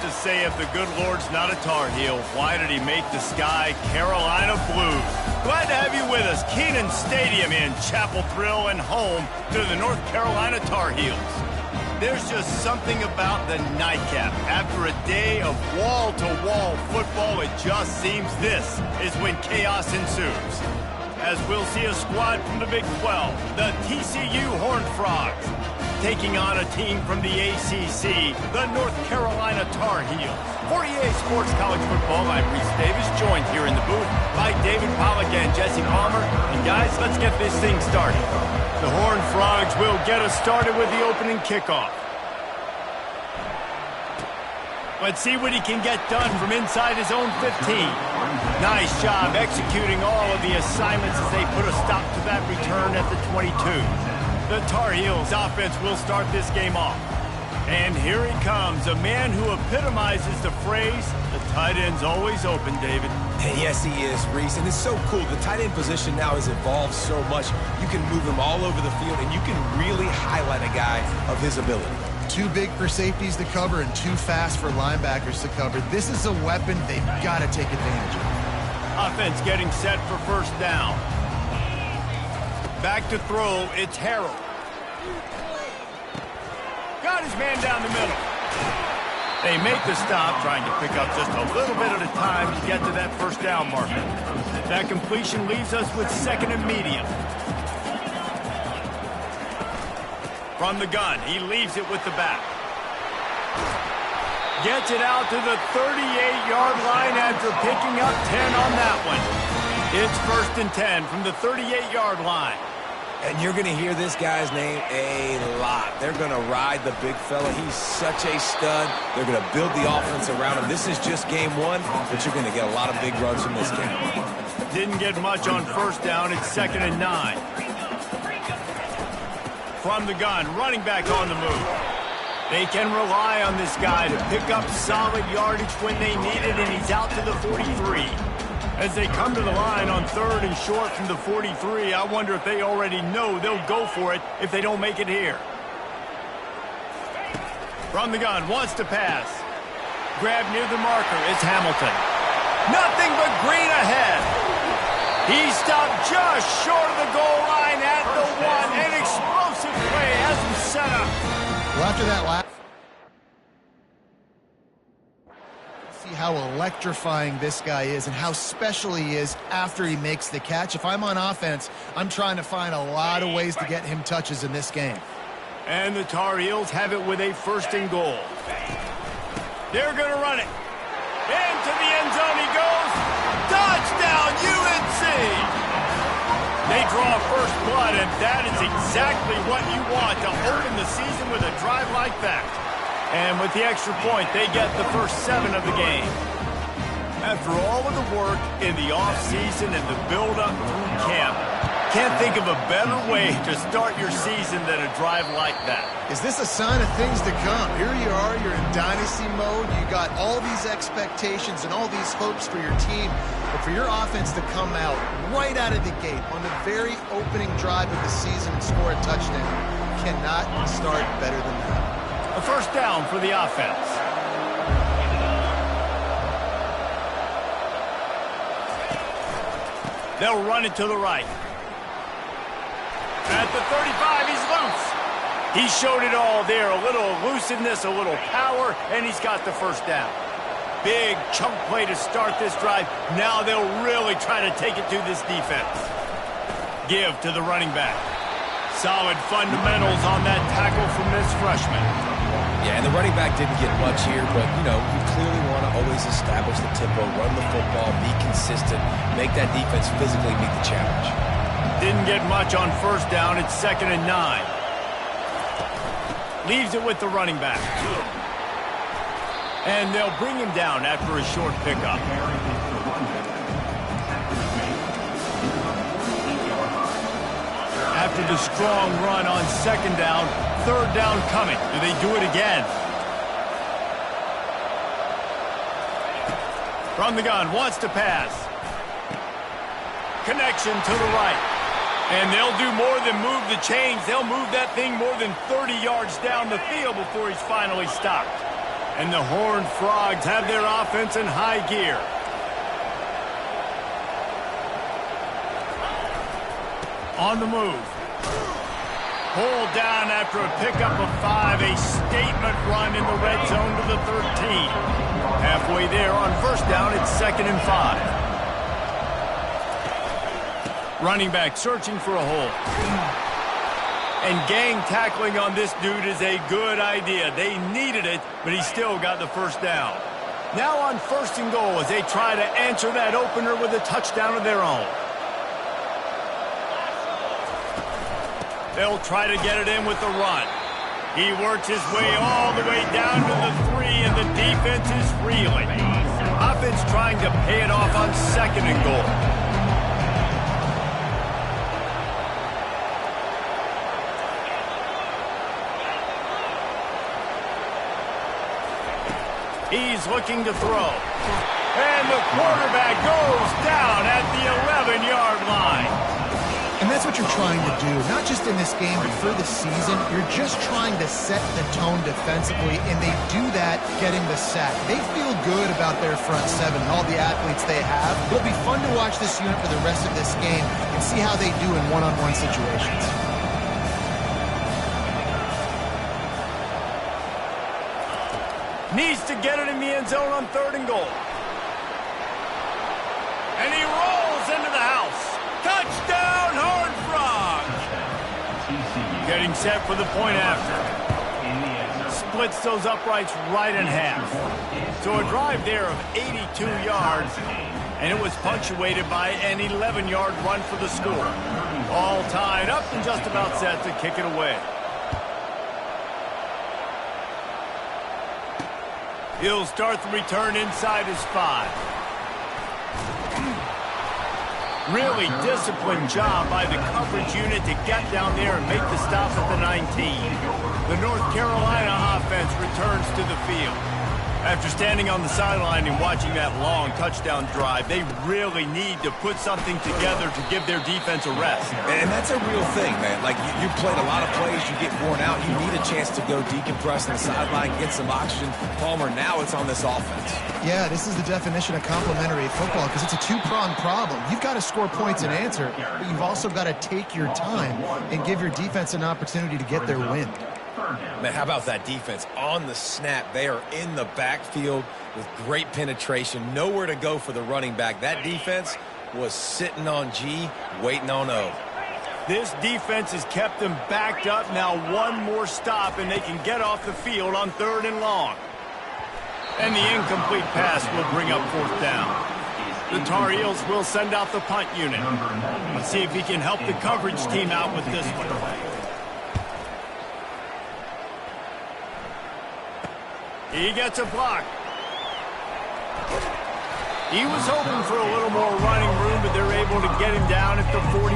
to say if the good Lord's not a Tar Heel, why did he make the sky Carolina blue? Glad to have you with us. Kenan Stadium in Chapel Thrill and home to the North Carolina Tar Heels. There's just something about the nightcap. After a day of wall-to-wall football, it just seems this is when chaos ensues. As we'll see a squad from the Big 12, the TCU Horned Frogs, taking on a team from the ACC, the North Carolina Tar Heels. For EA Sports College Football, I'm Reese Davis, joined here in the booth by David Pollack and Jesse Palmer. And guys, let's get this thing started. The Horned Frogs will get us started with the opening kickoff. Let's see what he can get done from inside his own 15. Nice job executing all of the assignments as they put a stop to that return at the 22. The Tar Heels offense will start this game off. And here he comes, a man who epitomizes the phrase, the tight end's always open, David. And yes, he is, Reese, and it's so cool. The tight end position now has evolved so much. You can move him all over the field, and you can really highlight a guy of his ability. Too big for safeties to cover and too fast for linebackers to cover. This is a weapon they've got to take advantage of. Offense getting set for first down. Back to throw, it's Harrell. Got his man down the middle. They make the stop, trying to pick up just a little bit at a time to get to that first down marker. That completion leaves us with second and medium. From the gun, he leaves it with the back. Gets it out to the 38-yard line after picking up 10 on that one. It's first and 10 from the 38-yard line. And you're going to hear this guy's name a lot. They're going to ride the big fella. He's such a stud. They're going to build the offense around him. This is just game one, but you're going to get a lot of big runs from this game. Didn't get much on first down. It's second and 9. From the gun, running back on the move. They can rely on this guy to pick up solid yardage when they need it, and he's out to the 43. As they come to the line on third and short from the 43, I wonder if they already know they'll go for it if they don't make it here. From the gun, wants to pass. Grab near the marker, it's Hamilton. Nothing but green ahead. He stopped just short of the goal line at the 1. An explosive play has him set up. Well, after that last... See how electrifying this guy is and how special he is after he makes the catch. If I'm on offense, I'm trying to find a lot of ways to get him touches in this game. And the Tar Heels have it with a first and goal. They're going to run it. Into the end zone he goes. Touchdown, UNC! They draw first blood, and that is exactly what you want to open the season with a drive like that. And with the extra point, they get the first 7 of the game. After all of the work in the offseason and the build-up through camp, can't think of a better way to start your season than a drive like that. Is this a sign of things to come? Here you are, you're in dynasty mode. You got all these expectations and all these hopes for your team. But for your offense to come out right out of the gate on the very opening drive of the season and score a touchdown, cannot start better than that. A first down for the offense. They'll run it to the right. At the 35, he's loose. He showed it all there. A little elusiveness, a little power, and he's got the first down. Big chunk play to start this drive. Now they'll really try to take it to this defense. Give to the running back. Solid fundamentals on that tackle from this freshman. Yeah, and the running back didn't get much here, but, you know, you clearly want to always establish the tempo, run the football, be consistent, make that defense physically meet the challenge. Didn't get much on first down. It's second and 9. Leaves it with the running back. And they'll bring him down after a short pickup. After the strong run on second down, third down coming. Do they do it again? From the gun, wants to pass. Connection to the right. And they'll do more than move the chains. They'll move that thing more than 30 yards down the field before he's finally stopped. And the Horned Frogs have their offense in high gear. On the move. Pulled down after a pickup of 5. A statement run in the red zone to the 13. Halfway there on first down, it's 2nd and 5. Running back searching for a hole. And gang tackling on this dude is a good idea. They needed it, but he still got the first down. Now on 1st and goal as they try to answer that opener with a touchdown of their own. They'll try to get it in with the run. He works his way all the way down to the 3, and the defense is reeling. Offense trying to pay it off on 2nd and goal. He's looking to throw. And the quarterback goes down at the 11-yard line. And that's what you're trying to do, not just in this game, but for the season. You're just trying to set the tone defensively, and they do that getting the sack. They feel good about their front 7 and all the athletes they have. It'll be fun to watch this unit for the rest of this game and see how they do in one-on-one situations. Needs to get it in the end zone on 3rd and goal. And he rolls into the house. Touchdown, Horned Frogs! Getting set for the point after. Splits those uprights right in half. So a drive there of 82 yards, and it was punctuated by an 11-yard run for the score. All tied up and just about set to kick it away. He'll start the return inside his 5. Really disciplined job by the coverage unit to get down there and make the stop at the 19. The North Carolina offense returns to the field. After standing on the sideline and watching that long touchdown drive, they really need to put something together to give their defense a rest. And that's a real thing, man. Like, you played a lot of plays, you get worn out, you need a chance to go decompress on the sideline, get some oxygen. Palmer, now it's on this offense. Yeah, this is the definition of complementary football because it's a two-pronged problem. You've got to score points and answer, but you've also got to take your time and give your defense an opportunity to get their win. Man, how about that defense? On the snap, they are in the backfield with great penetration. Nowhere to go for the running back. That defense was sitting on G, waiting on O. This defense has kept them backed up. Now one more stop, and they can get off the field on 3rd and long. And the incomplete pass will bring up 4th down. The Tar Heels will send out the punt unit. Let's see if he can help the coverage team out with this one. He gets a block. He was hoping for a little more running room, but they're able to get him down at the 45.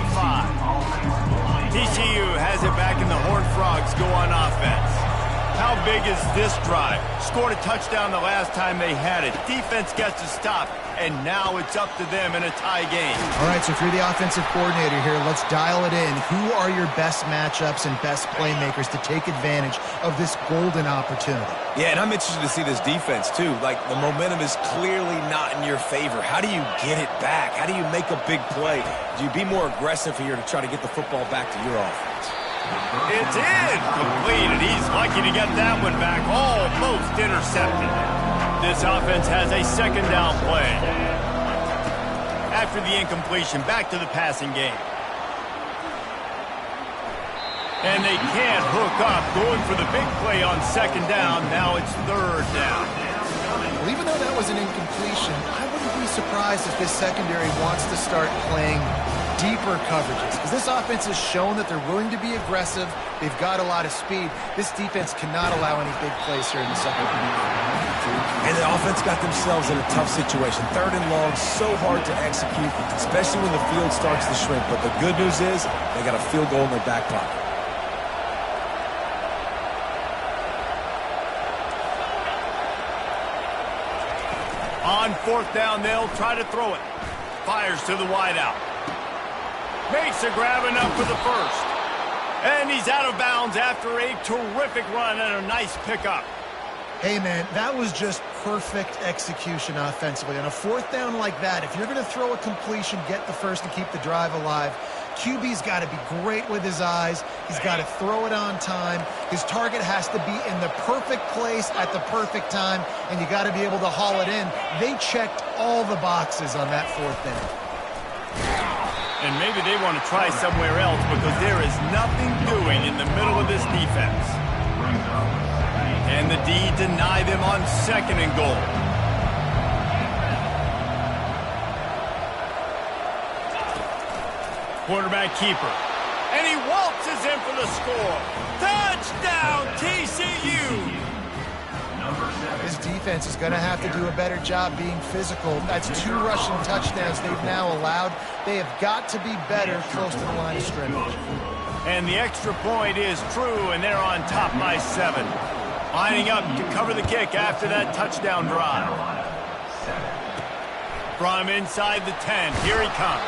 TCU has it back, and the Horned Frogs go on offense. How big is this drive? Scored a touchdown the last time they had it. Defense gets a stop, and now it's up to them in a tie game. All right, so if you're the offensive coordinator here, let's dial it in. Who are your best matchups and best playmakers to take advantage of this golden opportunity? Yeah, and I'm interested to see this defense, too. Like, the momentum is clearly not in your favor. How do you get it back? How do you make a big play? Do you be more aggressive here to try to get the football back to your offense? It's incomplete, and he's lucky to get that one back. Almost intercepted. This offense has a 2nd down play. After the incompletion, back to the passing game. And they can't hook up. Going for the big play on 2nd down. Now it's 3rd down. Well, even though that was an incompletion, I wouldn't be surprised if this secondary wants to start playing deeper coverages, because this offense has shown that they're willing to be aggressive. They've got a lot of speed. This defense cannot allow any big plays here in the second half. And the offense got themselves in a tough situation. 3rd and long, so hard to execute, especially when the field starts to shrink. But the good news is they got a field goal in their back pocket. On 4th down, they'll try to throw it. Fires to the wideout. Makes a grab enough for the 1st. And he's out of bounds after a terrific run and a nice pickup. Hey, man, that was just perfect execution offensively. On a fourth down like that, if you're going to throw a completion, get the first and keep the drive alive, QB's got to be great with his eyes. He's got to throw it on time. His target has to be in the perfect place at the perfect time, and you got to be able to haul it in. They checked all the boxes on that fourth down. And maybe they want to try somewhere else because there is nothing doing in the middle of this defense. And the D deny them on 2nd and goal. Quarterback keeper. And he waltzes in for the score. Touchdown, TCU! This defense is going to have to do a better job being physical. That's 2 rushing touchdowns they've now allowed. They have got to be better close to the line of scrimmage. And the extra point is true, and they're on top by 7. Lining up to cover the kick after that touchdown drive. From inside the 10, here he comes.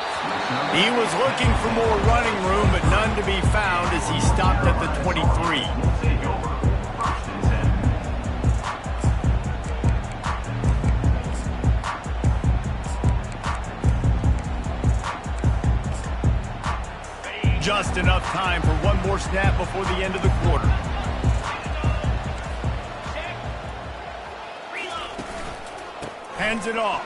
He was looking for more running room, but none to be found as he stopped at the 23. Just enough time for one more snap before the end of the quarter. Hands it off.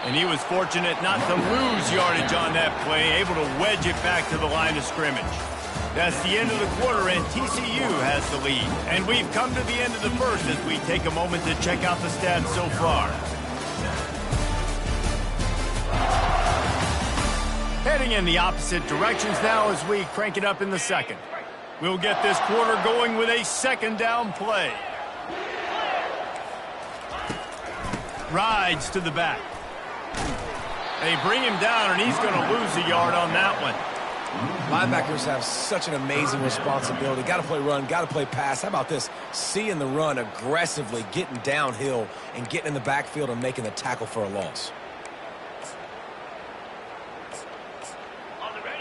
And he was fortunate not to lose yardage on that play, able to wedge it back to the line of scrimmage. That's the end of the quarter, and TCU has the lead. And we've come to the end of the first as we take a moment to check out the stats so far. Heading in the opposite directions now as we crank it up in the second. We'll get this quarter going with a 2nd down play. Rides to the back. They bring him down, and he's going to lose a yard on that one. Linebackers have such an amazing responsibility. Got to play run, got to play pass. How about this? Seeing the run aggressively, getting downhill, and getting in the backfield and making the tackle for a loss.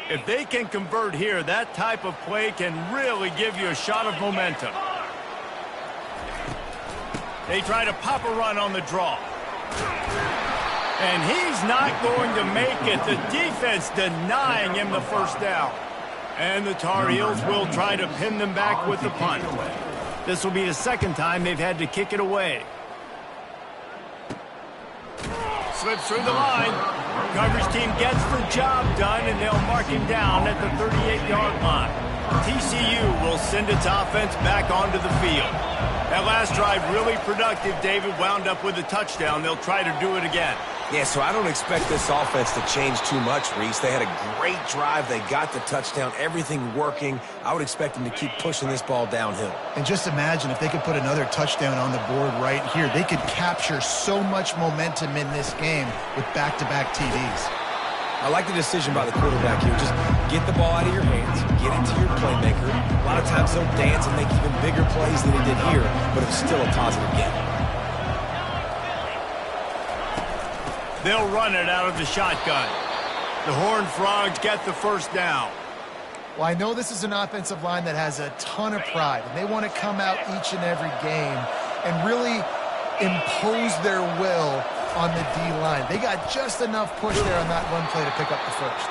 If they can convert here, that type of play can really give you a shot of momentum. They try to pop a run on the draw. And he's not going to make it. The defense denying him the first down. And the Tar Heels will try to pin them back with the punt. This will be the 2nd time they've had to kick it away. Slips through the line. Coverage team gets the job done, and they'll mark him down at the 38-yard line. TCU will send its offense back onto the field. That last drive really productive. David wound up with a touchdown. They'll try to do it again. Yeah, so I don't expect this offense to change too much, Reese. They had a great drive. They got the touchdown, everything working. I would expect them to keep pushing this ball downhill. And just imagine if they could put another touchdown on the board right here. They could capture so much momentum in this game with back-to-back TDs. I like the decision by the quarterback here. Just get the ball out of your hands, get into your playmaker. A lot of times they'll dance and make even bigger plays than he did here, but it's still a positive game. They'll run it out of the shotgun. The Horned Frogs get the first down. Well, I know this is an offensive line that has a ton of pride, and they want to come out each and every game and really impose their will on the D-line. They got just enough push there on that run play to pick up the first.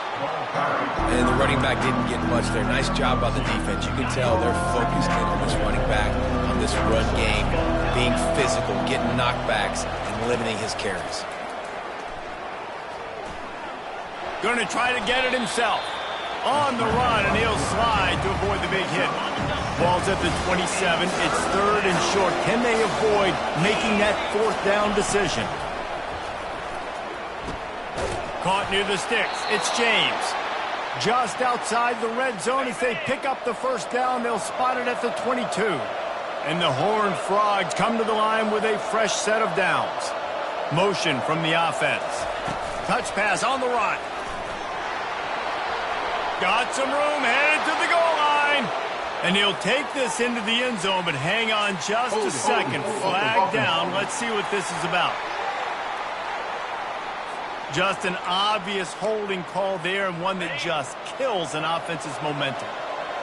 And the running back didn't get much there. Nice job by the defense. You can tell they're focused in on this running back, on this run game, being physical, getting knockbacks, and limiting his carries. Going to try to get it himself. On the run, and he'll slide to avoid the big hit. Ball's at the 27. It's 3rd and short. Can they avoid making that 4th down decision? Caught near the sticks. It's James. Just outside the red zone. If they pick up the first down, they'll spot it at the 22. And the Horned Frogs come to the line with a fresh set of downs. Motion from the offense. Touch pass on the run. Got some room, headed to the goal line. And he'll take this into the end zone, but hang on just a second. Flag down. Let's see what this is about. Just an obvious holding call there, and one that just kills an offense's momentum.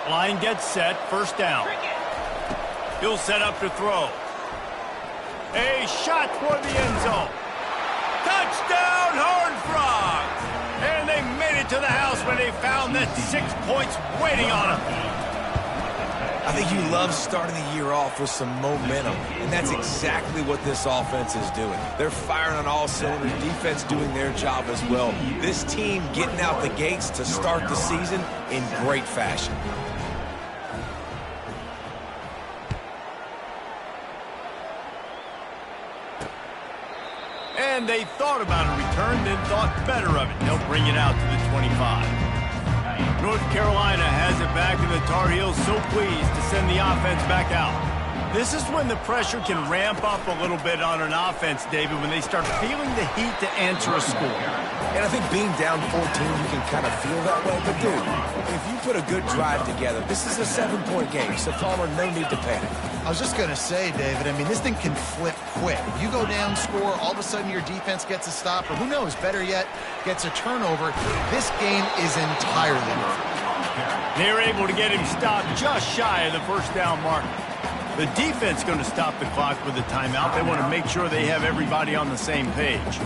Line gets set, first down. He'll set up to throw. A shot toward the end zone. Touchdown, Horned Frogs! And they made it to the house when they found that 6 points waiting on them. I think you love starting the year off with some momentum, and that's exactly what this offense is doing. They're firing on all cylinders, defense doing their job as well. This team getting out the gates to start the season in great fashion. And they thought about a return, then thought better of it. They'll bring it out to the 25. North Carolina has it back, and the Tar Heels so pleased to send the offense back out. This is when the pressure can ramp up a little bit on an offense, David, when they start feeling the heat to answer a score. And I think being down 14, you can kind of feel that way. But, dude, if you put a good drive together, this is a 7-point game, so Palmer, no need to panic. I was just going to say, David, I mean, this thing can flip quick. You go down, score, all of a sudden your defense gets a stop, or who knows, better yet, gets a turnover. This game is entirely different. They're able to get him stopped just shy of the first down mark. The defense going to stop the clock with a timeout. They want to make sure they have everybody on the same page.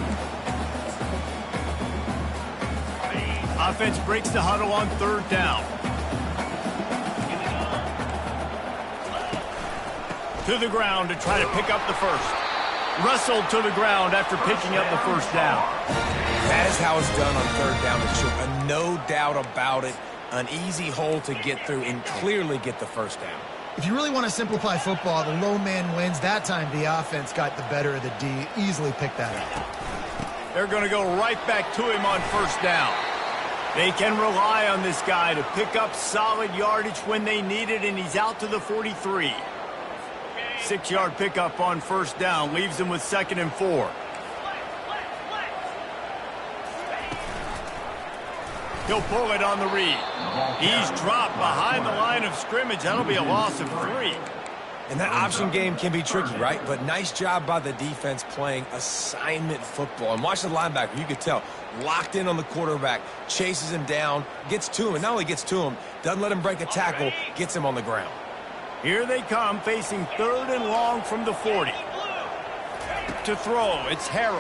Offense breaks the huddle on third down. To the ground to try to pick up the first. Wrestled to the ground after picking up the first down. That is how it's done on third down. It's no doubt about it. An easy hole to get through and clearly get the first down. If you really want to simplify football, the low man wins. That time the offense got the better of the D. Easily picked that up. They're going to go right back to him on first down. They can rely on this guy to pick up solid yardage when they need it, and he's out to the 43. 6-yard pickup on first down leaves them with 2nd and 4. He'll pull it on the read. He's dropped behind the line of scrimmage. That'll be a loss of 3. And that option game can be tricky, right? But nice job by the defense playing assignment football. And watch the linebacker. You could tell. Locked in on the quarterback. Chases him down. Gets to him. And not only gets to him, doesn't let him break a tackle. Gets him on the ground. Here they come, facing 3rd and long from the 40. To throw, it's Harrell.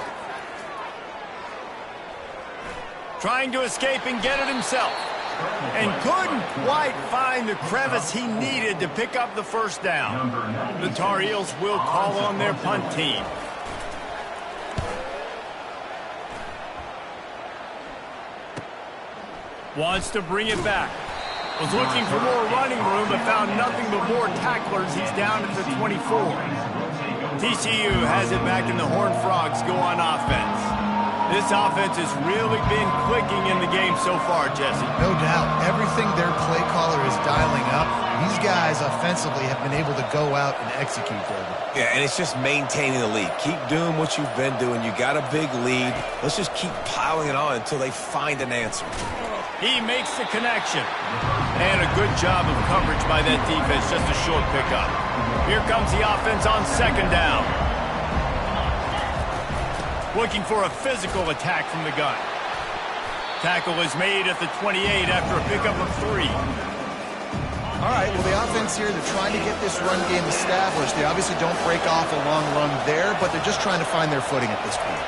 Trying to escape and get it himself. And couldn't quite find the crevice he needed to pick up the first down. The Tar Heels will call on their punt team. Wants to bring it back. Was looking for more running room, but found nothing but more tacklers. He's down at the 24. TCU has it back, and the Horned Frogs go on offense. This offense has really been clicking in the game so far, Jesse. No doubt. Everything their play caller is dialing up, these guys offensively have been able to go out and execute, David. Yeah, and it's just maintaining the lead. Keep doing what you've been doing. You got a big lead. Let's just keep piling it on until they find an answer. He makes the connection. And a good job of coverage by that defense. Just a short pickup. Here comes the offense on 2nd down. Looking for a physical attack from the gun. Tackle is made at the 28 after a pickup of 3. All right, well, the offense here, they're trying to get this run game established. They obviously don't break off a long run there, but they're just trying to find their footing at this point.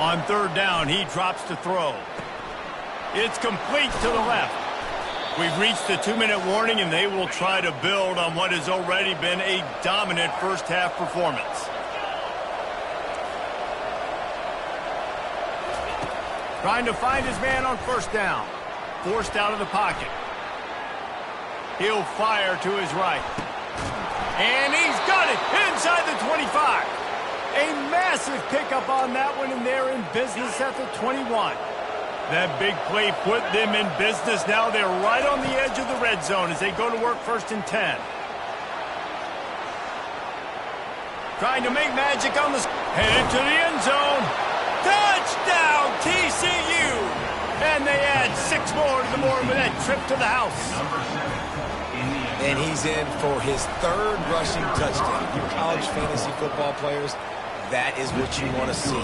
On 3rd down, he drops to throw. It's complete to the left. We've reached the 2-minute warning, and they will try to build on what has already been a dominant first-half performance. Trying to find his man on first down. Forced out of the pocket. He'll fire to his right. And he's got it inside the 25. A massive pickup on that one, and they're in business at the 21. That big play put them in business. Now they're right on the edge of the red zone as they go to work 1st and 10. Trying to make magic on the... Headed to the end zone. Touchdown, TCU! And they add 6 more to the board with that trip to the house. And he's in for his 3rd rushing touchdown. You college fantasy football players, that is what you want to see.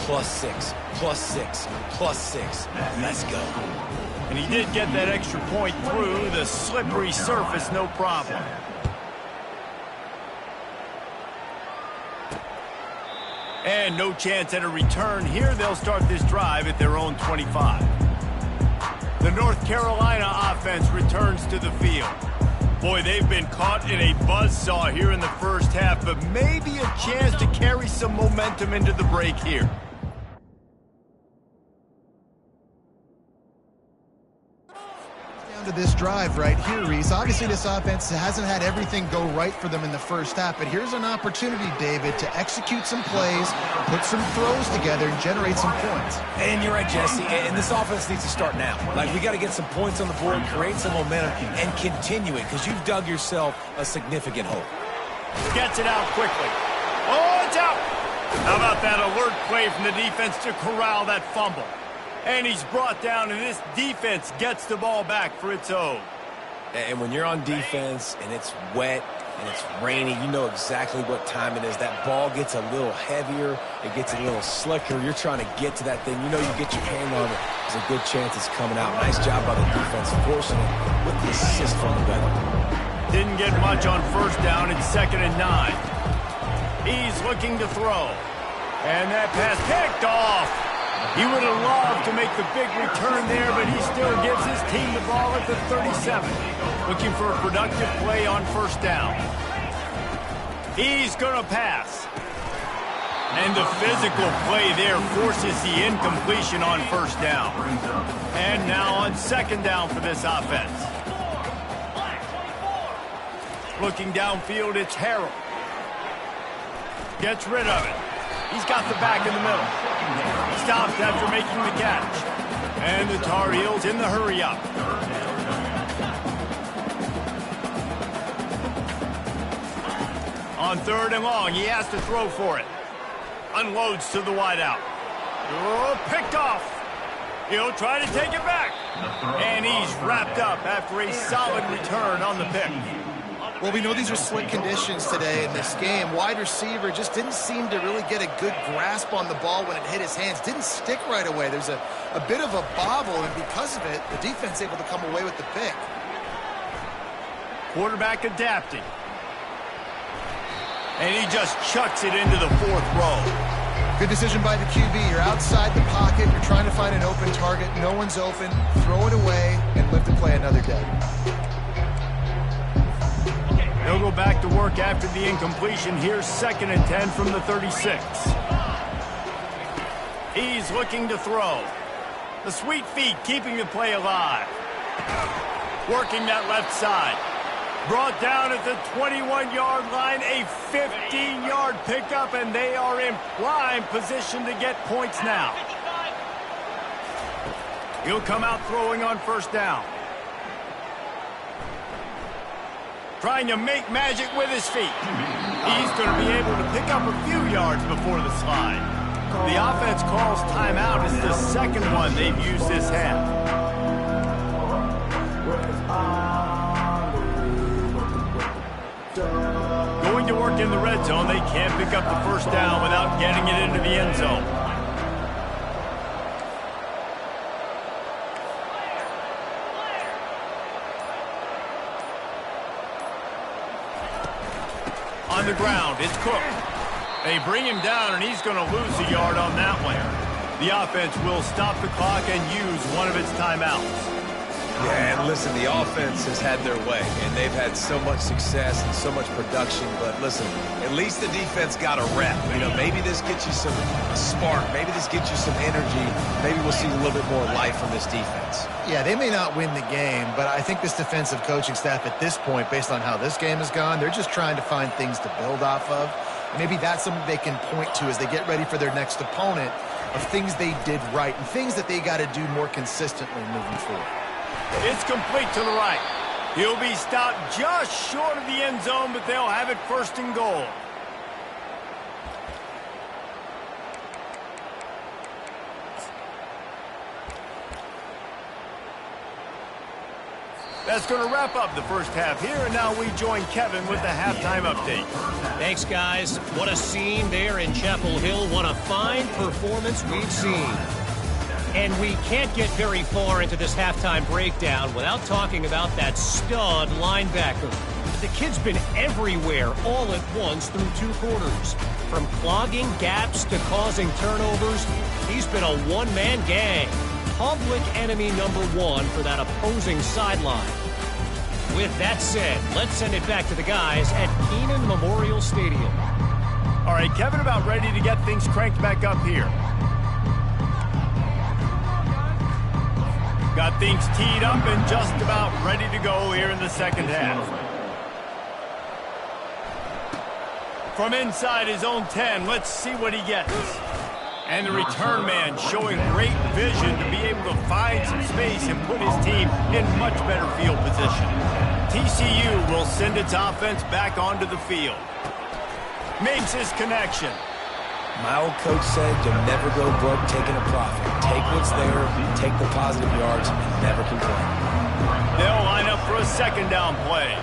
+6, +6, +6. Let's go. And he did get that extra point through the slippery surface, no problem. And no chance at a return here. They'll start this drive at their own 25. The North Carolina offense returns to the field. Boy, they've been caught in a buzzsaw here in the first half, but maybe a chance to carry some momentum into the break here. To this drive right here, Reese. Obviously, this offense hasn't had everything go right for them in the first half, but here's an opportunity, David, to execute some plays, put some throws together, and generate some points. And you're right, Jesse, and this offense needs to start now. Like, we got to get some points on the board, create some momentum, and continue it, because you've dug yourself a significant hole. Gets it out quickly. Oh, it's out! How about that alert play from the defense to corral that fumble? And he's brought down, and this defense gets the ball back for its own. And when you're on defense and it's wet and it's rainy, you know exactly what time it is. That ball gets a little heavier. It gets a little slicker. You're trying to get to that thing. You know you get your hand on it. There's a good chance it's coming out. Nice job by the defense forcing it with the assist from the veteran. Didn't get much on first down. It's 2nd and 9. He's looking to throw. And that pass picked off. He would have loved to make the big return there, but he still gives his team the ball at the 37. Looking for a productive play on first down. He's going to pass. And the physical play there forces the incompletion on first down. And now on 2nd down for this offense. Looking downfield, it's Harrell. Gets rid of it. He's got the back in the middle. Stops after making the catch. And the Tar Heels in the hurry-up. On 3rd and long, he has to throw for it. Unloads to the wideout. Oh, picked off. He'll try to take it back. And he's wrapped up after a solid return on the pick. Well, we know these are slick conditions today in this game. Wide receiver just didn't seem to really get a good grasp on the ball when it hit his hands. Didn't stick right away. There's a bit of a bobble, and because of it, the defense able to come away with the pick. Quarterback adapting. And he just chucks it into the 4th row. Good decision by the QB. You're outside the pocket. You're trying to find an open target. No one's open. Throw it away and live to play another day. They'll go back to work after the incompletion. Here's 2nd and 10 from the 36. He's looking to throw. The sweet feet keeping the play alive. Working that left side. Brought down at the 21-yard line. A 15-yard pickup, and they are in prime position to get points now. He'll come out throwing on first down. Trying to make magic with his feet. He's going to be able to pick up a few yards before the slide. The offense calls timeout. It's the 2nd one they've used this half. Going to work in the red zone. They can't pick up the first down without getting it into the end zone. On the ground, it's Cook. They bring him down, and he's going to lose a yard on that one. The offense will stop the clock and use one of its timeouts. Yeah, and listen, the offense has had their way, and they've had so much success and so much production. But listen, at least the defense got a rep. You know, maybe this gets you some spark. Maybe this gets you some energy. Maybe we'll see a little bit more life from this defense. Yeah, they may not win the game, but I think this defensive coaching staff at this point, based on how this game has gone, they're just trying to find things to build off of. Maybe that's something they can point to as they get ready for their next opponent, of things they did right and things that they got to do more consistently moving forward. It's complete to the right. He'll be stopped just short of the end zone, but they'll have it 1st and goal. That's going to wrap up the first half here, and now we join Kevin with the halftime update. Thanks, guys. What a scene there in Chapel Hill. What a fine performance we've seen. And we can't get very far into this halftime breakdown without talking about that stud linebacker. The kid's been everywhere all at once through 2 quarters. From clogging gaps to causing turnovers, he's been a one-man gang. Public enemy number one for that opposing sideline. With that said, let's send it back to the guys at Kenan Memorial Stadium. All right, Kevin, about ready to get things cranked back up here. Got things teed up and just about ready to go here in the second half. From inside his own 10, let's see what he gets. And the return man showing great vision to be able to find some space and put his team in much better field position. TCU will send its offense back onto the field. Makes his connection. My old coach said you'll never go broke taking a profit. Take what's there, take the positive yards, and never complain. They'll line up for a second down play.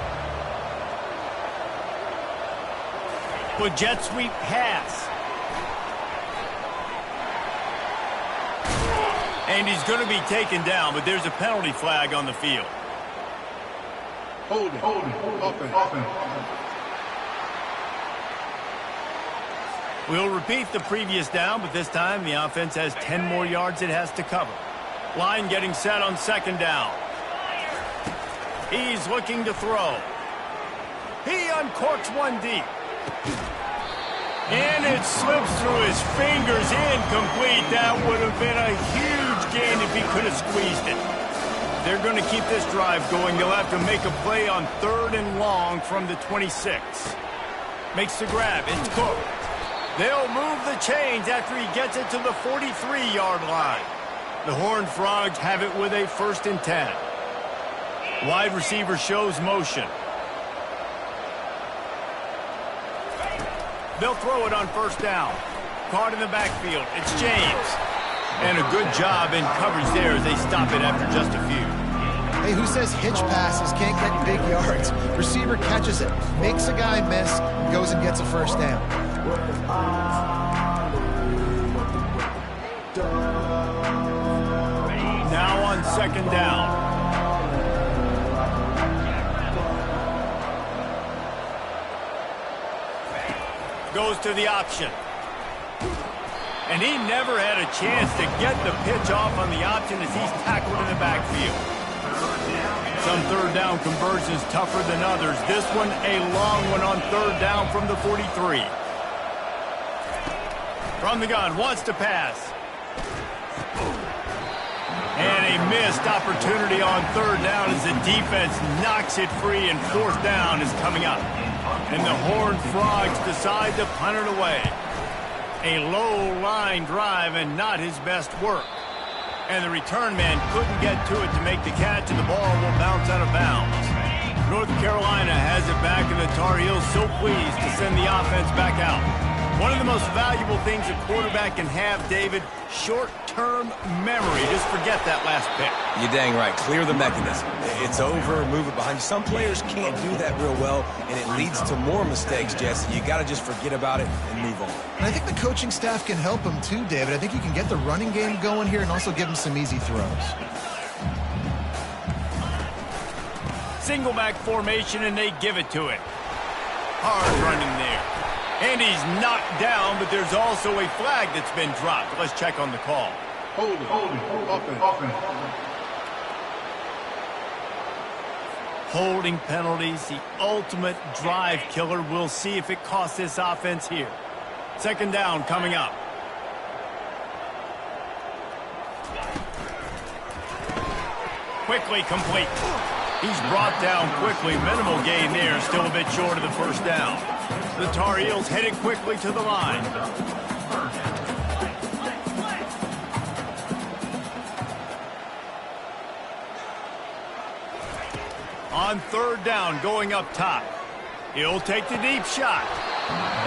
With jet sweep pass. And he's going to be taken down, but there's a penalty flag on the field. Hold it. Offense. We'll repeat the previous down, but this time the offense has 10 more yards it has to cover. Line getting set on second down. He's looking to throw. He uncorks one deep. And it slips through his fingers, incomplete. That would have been a huge gain if he could have squeezed it. They're going to keep this drive going. They'll have to make a play on 3rd and long from the 26. Makes the grab. It's Cook. They'll move the chains after he gets it to the 43-yard line. The Horned Frogs have it with a 1st and 10. Wide receiver shows motion. They'll throw it on 1st down. Caught in the backfield. It's James. And a good job in coverage there as they stop it after just a few. Hey, who says hitch passes can't get big yards? Receiver catches it, makes a guy miss, goes and gets a 1st down. Now on 2nd down. Goes to the option. And he never had a chance to get the pitch off on the option as he's tackled in the backfield. Some 3rd down conversions tougher than others. This one a long one on 3rd down from the 43. From the gun, wants to pass. And a missed opportunity on 3rd down as the defense knocks it free and 4th down is coming up. And the Horned Frogs decide to punt it away. A low-line drive and not his best work. And the return man couldn't get to it to make the catch, and the ball will bounce out of bounds. North Carolina has it back, and the Tar Heels so pleased to send the offense back out. One of the most valuable things a quarterback can have, David, short-term memory. Just forget that last pick. You're dang right. Clear the mechanism. It's over, move it behind you. Some players can't do that real well, and it leads to more mistakes, Jesse. You got to just forget about it and move on. And I think the coaching staff can help him too, David. I think you can get the running game going here and also give him some easy throws. Single back formation, and they give it to it. Hard running there. And he's knocked down, but there's also a flag that's been dropped. Let's check on the call. Hold it. Offense. Holding penalties, the ultimate drive killer. We'll see if it costs this offense here. 2nd down coming up. Quickly complete. He's brought down quickly. Minimal gain there. Still a bit short of the 1st down. The Tar Heels headed quickly to the line. On 3rd down, going up top. He'll take the deep shot.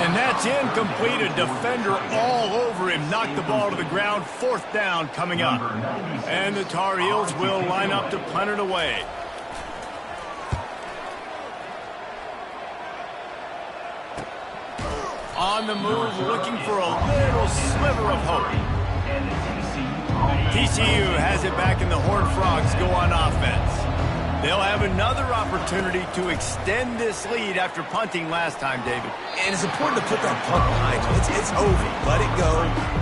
And that's incomplete. A defender all over him. Knocked the ball to the ground. 4th down coming up. And the Tar Heels will line up to punt it away. On the move, looking for a little sliver of hope. TCU has it back, and the Horned Frogs go on offense. They'll have another opportunity to extend this lead after punting last time, David. And it's important to put that punt behind you. It's over. Let it go.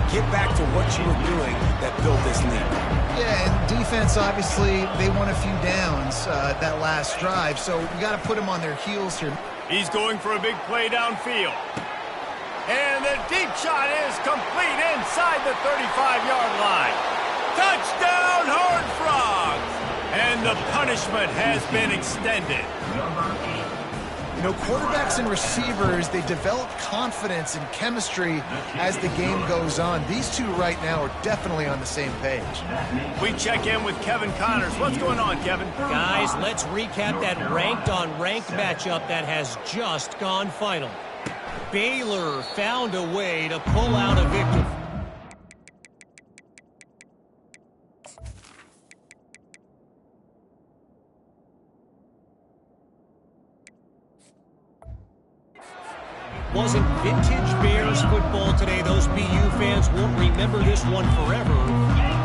Get back to what you were doing that built this lead. Yeah, and defense, obviously, they won a few downs that last drive, so we got to put them on their heels here. He's going for a big play downfield. And the deep shot is complete inside the 35-yard line. Touchdown, Horned Frogs! And the punishment has been extended. You know, quarterbacks and receivers, they develop confidence and chemistry as the game goes on. These two right now are definitely on the same page. We check in with Kevin Connors. What's going on, Kevin? Guys, let's recap that ranked-on-ranked matchup that has just gone final. Baylor found a way to pull out a victory. Wasn't vintage Bears football today. Those BU fans won't remember this one forever,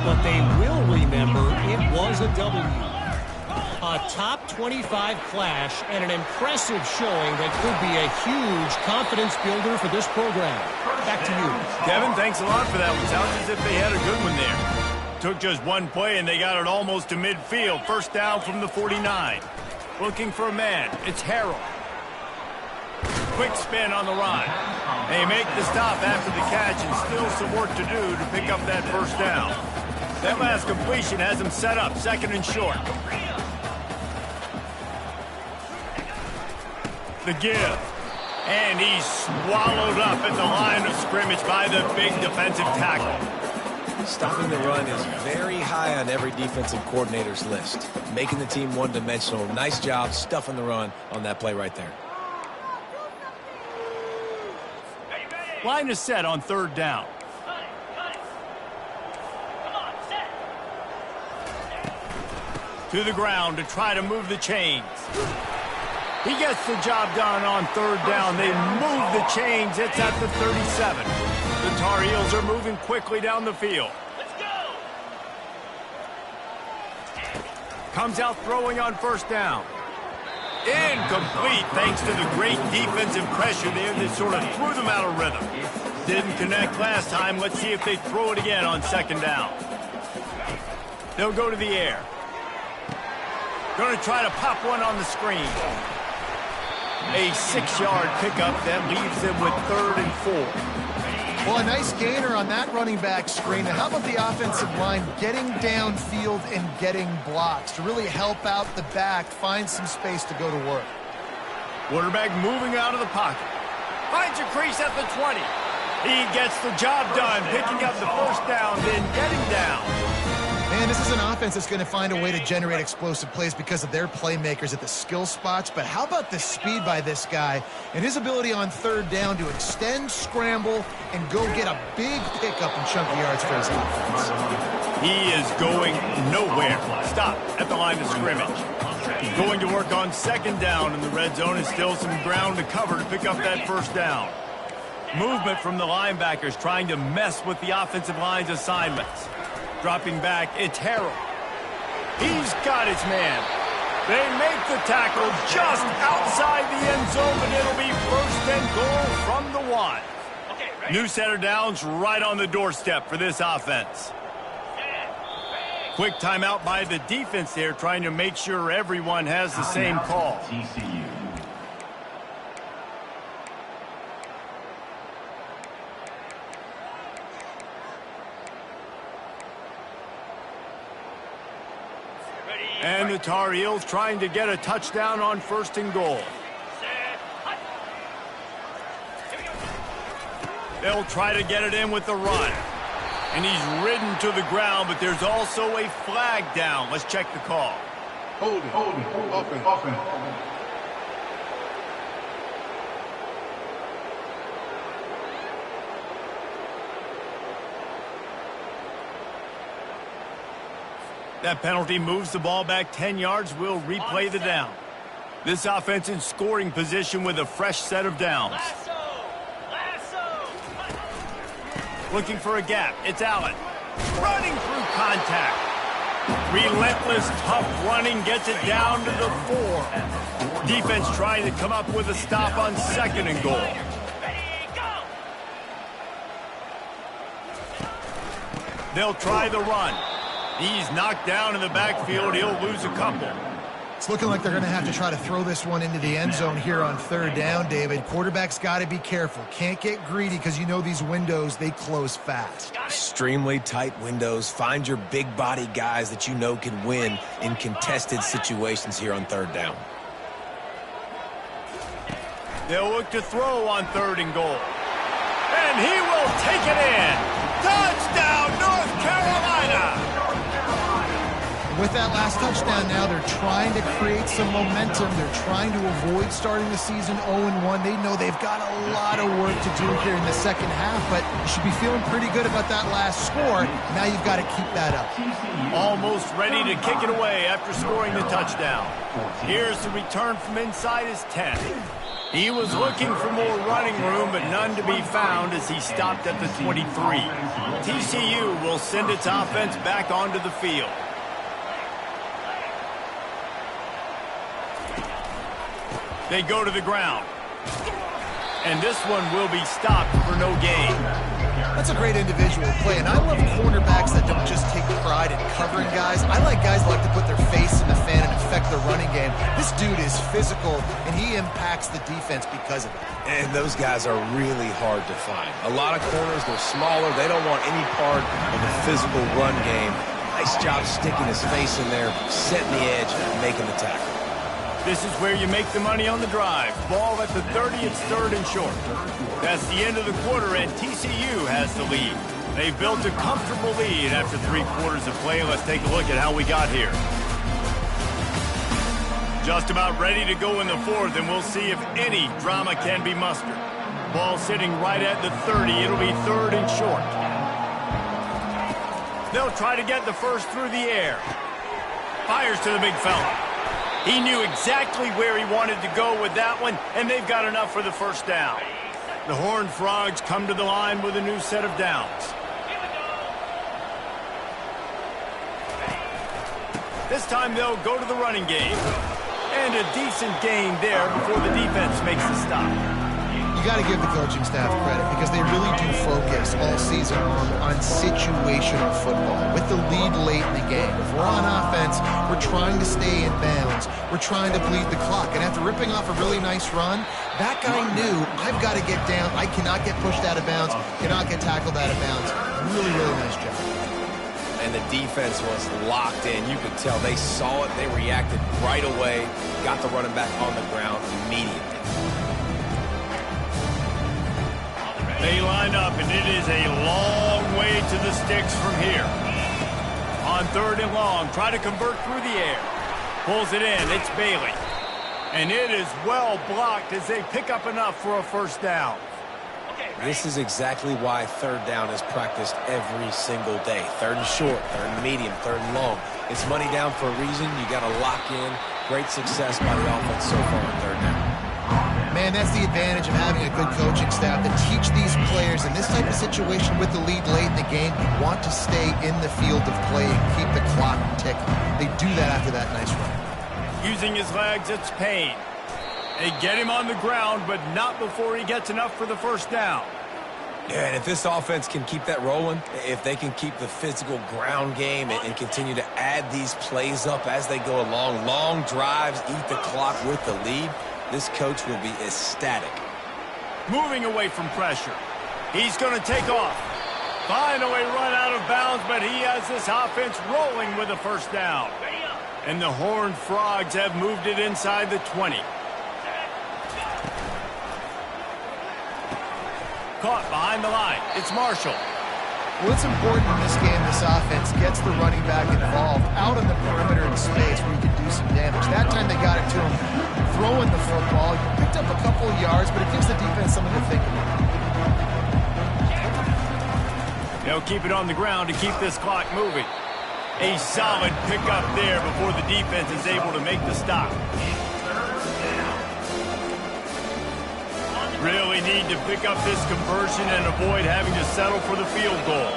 but they will remember it was a W. A top 25 clash and an impressive showing that could be a huge confidence builder for this program. Back to you. Kevin, thanks a lot for that one. Sounds as if they had a good one there. Took just one play and they got it almost to midfield. First down from the 49. Looking for a man. It's Harrell. Quick spin on the run. They make the stop after the catch and still some work to do to pick up that first down. That last completion has them set up, second and short. The give. And he's swallowed up at the line of scrimmage by the big defensive tackle. Stopping the run is very high on every defensive coordinator's list. Making the team one-dimensional. Nice job stuffing the run on that play right there. Line is set on third down. To the ground to try to move the chains. He gets the job done on third down. They move the chains. It's at the 37. The Tar Heels are moving quickly down the field. Comes out throwing on first down. Incomplete thanks to the great defensive pressure there that sort of threw them out of rhythm. Didn't connect last time. Let's see if they throw it again on second down. They'll go to the air. Going to try to pop one on the screen. A 6-yard pickup that leaves them with 3rd and 4. Well, a nice gainer on that running back screen. And how about the offensive line getting downfield and getting blocks to really help out the back, find some space to go to work. Quarterback moving out of the pocket. Finds a crease at the 20. He gets the job done, picking up the first down, then getting down. Man, this is an offense that's going to find a way to generate explosive plays because of their playmakers at the skill spots. But how about the speed by this guy and his ability on third down to extend, scramble, and go get a big pickup and chunky yards for his offense. He is going nowhere. Stop at the line of scrimmage. Going to work on second down in the red zone and still some ground to cover to pick up that first down. Movement from the linebackers trying to mess with the offensive line's assignments. Dropping back, it's Harrell. He's got his man. They make the tackle just outside the end zone, but it'll be 1st and goal from the 1. Okay, new set of downs right on the doorstep for this offense. Quick timeout by the defense there, trying to make sure everyone has the same call. And the Tar Heels trying to get a touchdown on 1st and goal. They'll try to get it in with the run. And he's ridden to the ground, but there's also a flag down. Let's check the call. Hold it, offense. That penalty moves the ball back 10 yards. We'll replay the down. This offense in scoring position with a fresh set of downs. Looking for a gap. It's Allen. Running through contact. Relentless, tough running gets it down to the 4. Defense trying to come up with a stop on 2nd and goal. They'll try the run. He's knocked down in the backfield. He'll lose a couple. It's looking like they're going to have to try to throw this one into the end zone here on 3rd down, David. Quarterback's got to be careful. Can't get greedy because you know these windows, they close fast. Extremely tight windows. Find your big body guys that you know can win in contested situations here on 3rd down. They'll look to throw on 3rd and goal. And he will take it in. Touchdown, North Carolina! With that last touchdown now, they're trying to create some momentum. They're trying to avoid starting the season 0-1. They know they've got a lot of work to do here in the second half, but you should be feeling pretty good about that last score. Now you've got to keep that up. Almost ready to kick it away after scoring the touchdown. Here's the return from inside his 10. He was looking for more running room, but none to be found as he stopped at the 23. TCU will send its offense back onto the field. They go to the ground. And this one will be stopped for no gain. That's a great individual play, and I love cornerbacks that don't just take pride in covering guys. I like guys that like to put their face in the fan and affect the running game. This dude is physical, and he impacts the defense because of it. And those guys are really hard to find. A lot of corners, they're smaller. They don't want any part of the physical run game. Nice job sticking his face in there, setting the edge, and making the tackle. This is where you make the money on the drive. Ball at the 30, it's 3rd and short. That's the end of the quarter, and TCU has the lead. They've built a comfortable lead after 3 quarters of play. Let's take a look at how we got here. Just about ready to go in the 4th, and we'll see if any drama can be mustered. Ball sitting right at the 30. It'll be 3rd and short. They'll try to get the first through the air. Fires to the big fella. He knew exactly where he wanted to go with that one, and they've got enough for the first down. The Horned Frogs come to the line with a new set of downs. This time they'll go to the running game. And a decent gain there before the defense makes the stop. You got to give the coaching staff credit because they really do focus all season long on situational football. With the lead late in the game, if we're on offense, we're trying to stay in bounds. We're trying to bleed the clock. And after ripping off a really nice run, that guy knew, I've got to get down. I cannot get pushed out of bounds, cannot get tackled out of bounds. Really, really nice job. And the defense was locked in. You could tell they saw it. They reacted right away. Got the running back on the ground immediately. They line up, and it is a long way to the sticks from here. On 3rd and long, try to convert through the air. Pulls it in. It's Bailey. And it is well blocked as they pick up enough for a first down. This is exactly why 3rd down is practiced every single day. 3rd and short, 3rd and medium, 3rd and long. It's money down for a reason. You got to lock in. Great success by the offense so far on 3rd down. Man, that's the advantage of having a good coaching staff to teach these players in this type of situation with the lead late in the game, want to stay in the field of play and keep the clock ticking. They do that after that nice run. Using his legs, it's Payne. They get him on the ground, but not before he gets enough for the first down. Yeah, and if this offense can keep that rolling, if they can keep the physical ground game and continue to add these plays up as they go along, long drives, eat the clock with the lead, this coach will be ecstatic. Moving away from pressure. He's going to take off. Finally run out of bounds, but he has this offense rolling with a first down. And the Horned Frogs have moved it inside the 20. Caught behind the line. It's Marshall. Well, it's important in this game, this offense gets the running back involved out on the perimeter in space where you can do some damage. That time they got it to him throwing the football. He picked up a couple of yards, but it gives the defense something to think about. They'll keep it on the ground to keep this clock moving. A solid pickup there before the defense is able to make the stop. Really need to pick up this conversion and avoid having to settle for the field goal.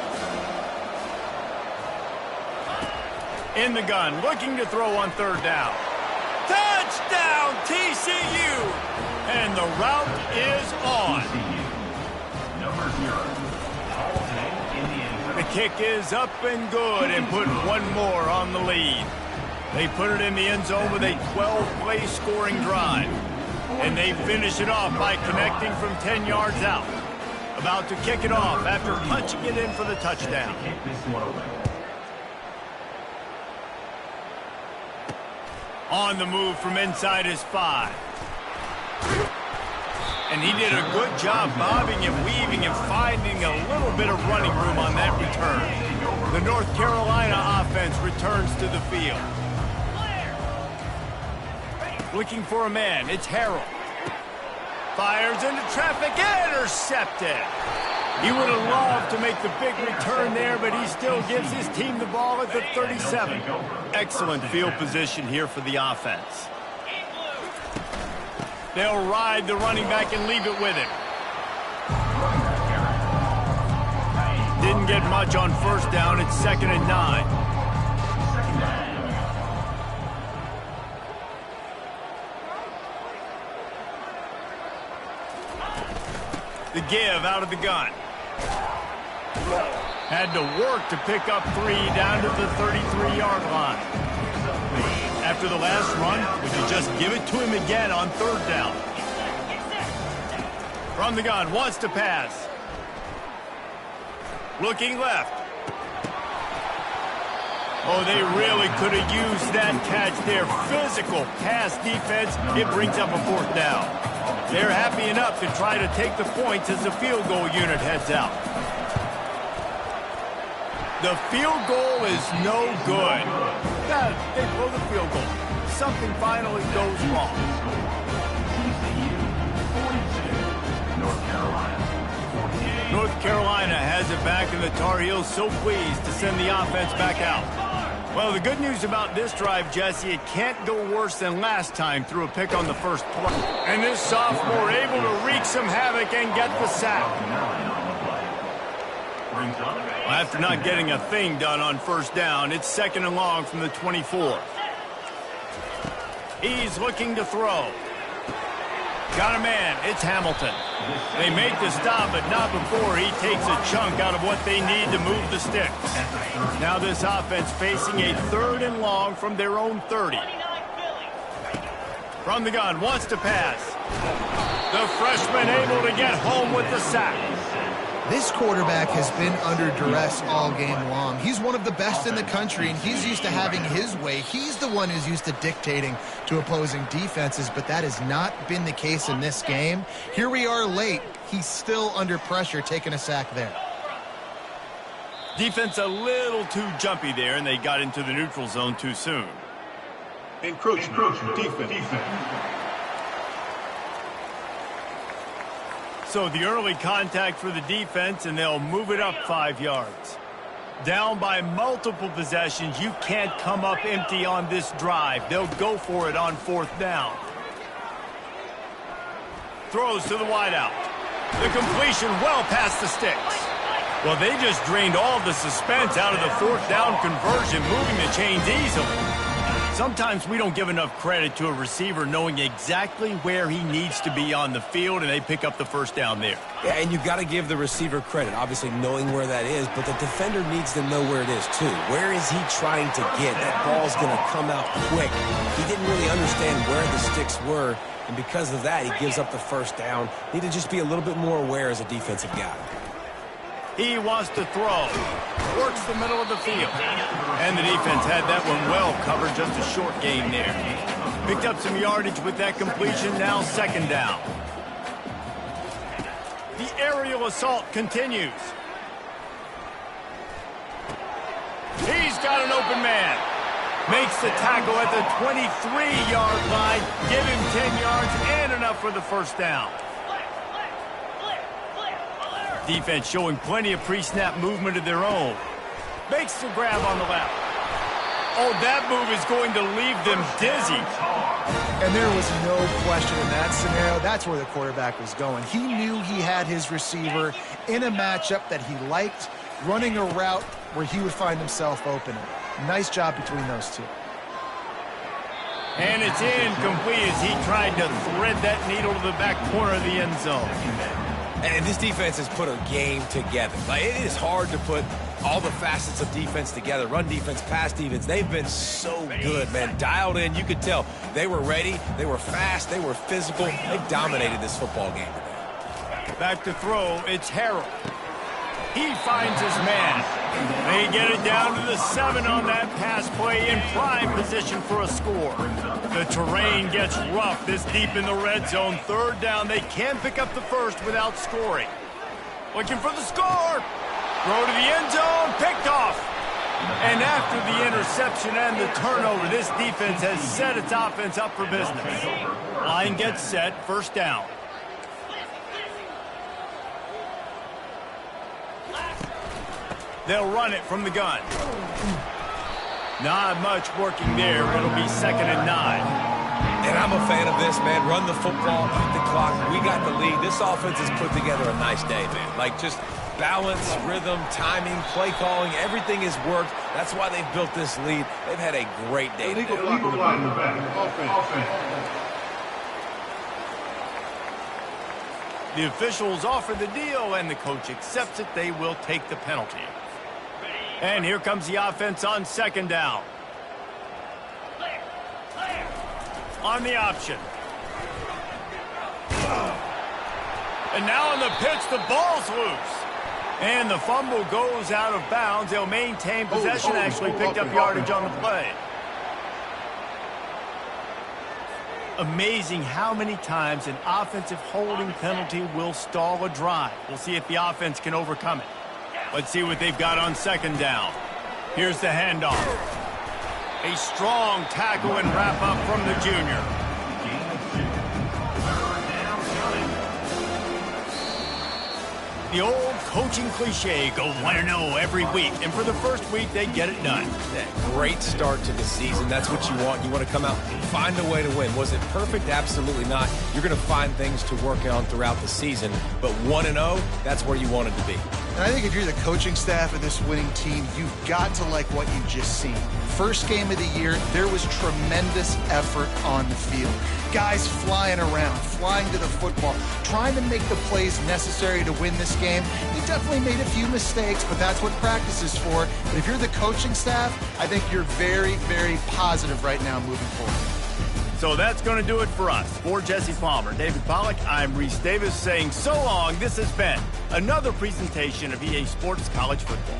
In the gun, looking to throw on third down. Touchdown, TCU! And the route is on. The kick is up and good and put one more on the lead. They put it in the end zone with a 12-play scoring drive. And they finish it off by connecting from 10 yards out. About to kick it off after punching it in for the touchdown. On the move from inside his 5. And he did a good job bobbing and weaving and finding a little bit of running room on that return. The North Carolina offense returns to the field. Looking for a man, it's Harrell. Fires into traffic, intercepted. He would have loved to make the big return there, but he still gives his team the ball at the 37. Excellent field position here for the offense. They'll ride the running back and leave it with him. Didn't get much on first down. It's 2nd and 9. The give out of the gun. Had to work to pick up 3 down to the 33-yard line. After the last run, would you just give it to him again on third down? From the gun, wants to pass. Looking left. Oh, they really could have used that catch there. Physical pass defense. It brings up a 4th down. They're happy enough to try to take the points as the field goal unit heads out. The field goal is no good. They blow the field goal. Something finally goes wrong. North Carolina has it back, and the Tar Heels so pleased to send the offense back out. Well, the good news about this drive, Jesse, it can't go worse than last time through a pick on the first play. And this sophomore able to wreak some havoc and get the sack. After not getting a thing done on first down, it's 2nd and long from the 24. He's looking to throw. Got a man. It's Hamilton. They make the stop, but not before he takes a chunk out of what they need to move the sticks. Now this offense facing a 3rd and long from their own 30. From the gun, wants to pass. The freshman able to get home with the sack. This quarterback has been under duress all game long. He's one of the best in the country, and he's used to having his way. He's the one who's used to dictating to opposing defenses, but that has not been the case in this game. Here we are late. He's still under pressure, taking a sack there. Defense a little too jumpy there, and they got into the neutral zone too soon. Encroachment. Defense. So the early contact for the defense, and they'll move it up 5 yards. Down by multiple possessions, you can't come up empty on this drive. They'll go for it on 4th down. Throws to the wideout. The completion well past the sticks. Well, they just drained all the suspense out of the 4th down conversion, moving the chains easily. Sometimes we don't give enough credit to a receiver knowing exactly where he needs to be on the field, and they pick up the first down there. Yeah, and you've got to give the receiver credit, obviously knowing where that is, but the defender needs to know where it is too. Where is he trying to get? That ball's going to come out quick. He didn't really understand where the sticks were, and because of that, he gives up the first down. Need to just be a little bit more aware as a defensive guy. He wants to throw. Works the middle of the field. And the defense had that one well covered, just a short gain there. Picked up some yardage with that completion, now 2nd down. The aerial assault continues. He's got an open man. Makes the tackle at the 23-yard line. Give him 10 yards and enough for the first down. Defense showing plenty of pre-snap movement of their own. Makes the grab on the left. Oh, that move is going to leave them dizzy. And there was no question in that scenario. That's where the quarterback was going. He knew he had his receiver in a matchup that he liked, running a route where he would find himself open. Nice job between those two. And it's incomplete as he tried to thread that needle to the back corner of the end zone. And this defense has put a game together. Like, it is hard to put all the facets of defense together. Run defense, pass defense. They've been so good, man. Dialed in. You could tell they were ready. They were fast. They were physical. They dominated this football game today. Back to throw. It's Harrell. He finds his man. They get it down to the 7 on that pass play in prime position for a score. The terrain gets rough this deep in the red zone. 3rd down. They can pick up the first without scoring. Looking for the score. Throw to the end zone. Picked off. And after the interception and the turnover, this defense has set its offense up for business. Line gets set. 1st down. They'll run it from the gun. Not much working there. It'll be 2nd and 9. And I'm a fan of this, man. Run the football, eat the clock. We got the lead. This offense has put together a nice day, man. Like, just balance, rhythm, timing, play calling, everything has worked. That's why they've built this lead. They've had a great day today. Illegal line in the back. Offense. The officials offer the deal, and the coach accepts it. They will take the penalty. And here comes the offense on 2nd down. On the option. And now on the pitch, the ball's loose. And the fumble goes out of bounds. They'll maintain possession, actually picked up yardage on the play. Amazing how many times an offensive holding penalty will stall a drive. We'll see if the offense can overcome it. Let's see what they've got on 2nd down. Here's the handoff. A strong tackle and wrap up from the junior. The old coaching cliche, go 1-0 every week. And for the first week, they get it done. Great start to the season. That's what you want. You want to come out, find a way to win. Was it perfect? Absolutely not. You're going to find things to work on throughout the season. But 1-0, that's where you wanted to be. And I think if you're the coaching staff of this winning team, you've got to like what you've just seen. First game of the year, there was tremendous effort on the field. Guys flying around, flying to the football, trying to make the plays necessary to win this game. They definitely made a few mistakes, but that's what practice is for. But if you're the coaching staff, I think you're very, very positive right now moving forward. So that's going to do it for us. For Jesse Palmer, David Pollack, I'm Reese Davis saying so long. This has been another presentation of EA Sports College Football.